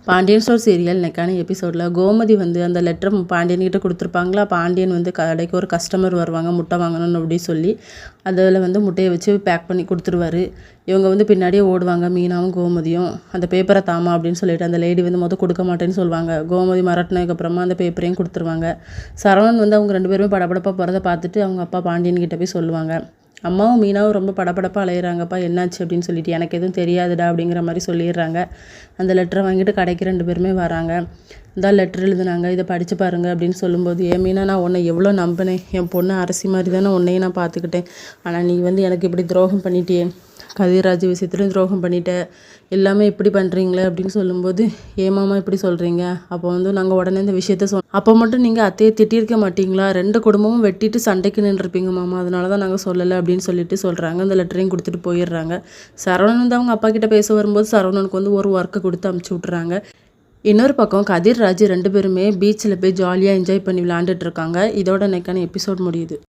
Pandian store serial இன்னைக்கான எபிசோடில் கோமதி வந்து அந்த லெட்டர் பாண்டியன்கிட்ட கொடுத்துருப்பாங்களா. பாண்டியன் வந்து கடைக்கு ஒரு கஸ்டமர் வருவாங்க முட்டை வாங்கணும்னு அப்படி சொல்லி அதில் வந்து முட்டையை வச்சு பேக் பண்ணி கொடுத்துருவாரு. இவங்க வந்து பின்னாடியே ஓடுவாங்க, மீனாவும் கோமதியும். அந்த பேப்பரை தாமா அப்படின்னு சொல்லிட்டு அந்த லேடி வந்து கொடுக்க மாட்டேன்னு சொல்லுவாங்க. கோமதி மிரட்டினதுக்கப்புறமா அந்த பேப்பரையும் கொடுத்துருவாங்க. சரவணன் வந்து அவங்க 2 பேருமே படபடப்பாக போகிறத பார்த்துட்டு அவங்க அப்பா பாண்டியன்கிட்ட போய் சொல்லுவாங்க. அம்மாவும் மீனாவும் ரொம்ப படபடப்பாக அலையிறாங்கப்பா, என்னாச்சு அப்படின்னு சொல்லிட்டு. எனக்கு எதுவும் தெரியாதுடா அப்படிங்கிற மாதிரி சொல்லிடுறாங்க. அந்த லெட்டரை வாங்கிட்டு கடைக்கு 2 பேருமே வராங்க. இந்த லெட்டர் எழுதுனாங்க, இதை படித்து பாருங்க அப்படின்னு சொல்லும்போது, ஏன் மீனா, நான் உன்னை எவ்வளோ நம்பினேன். என் பொண்ணு அரசி மாதிரி தானே உன்னையும் நான் பார்த்துக்கிட்டேன். ஆனால் நீ வந்து எனக்கு இப்படி துரோகம் பண்ணிட்டியே, கதிராஜ் விஷயத்துலையும் துரோகம் பண்ணிட்ட, எல்லாமே இப்படி பண்ணுறீங்களே அப்படின்னு சொல்லும்போது, ஏமாமா இப்படி சொல்கிறீங்க. அப்போ வந்து நாங்கள் உடனே இந்த விஷயத்த அப்போ மட்டும் நீங்கள் அத்தையை திட்டியிருக்க மாட்டிங்களா? 2 குடும்பமும் வெட்டிட்டு சண்டைக்கு நின்றுருப்பீங்க மாமா, அதனால தான் நாங்கள் சொல்லலை அப்படின்னு சொல்லிட்டு சொல்கிறாங்க. அந்த லெட்டரையும் கொடுத்துட்டு போயிடுறாங்க. சரவணன் வந்து அவங்க அப்பா கிட்ட பேச வரும்போது சரவணனுக்கு வந்து ஒரு ஒர்க்கை கொடுத்து அமுச்சு விட்றாங்க. இன்னொரு பக்கம் கதிர்ராஜ் 2 பேருமே பீச்சில் போய் ஜாலியாக என்ஜாய் பண்ணி விளையாண்டுட்டு இருக்காங்க. இதோட இன்னைக்கான எபிசோட் முடியுது.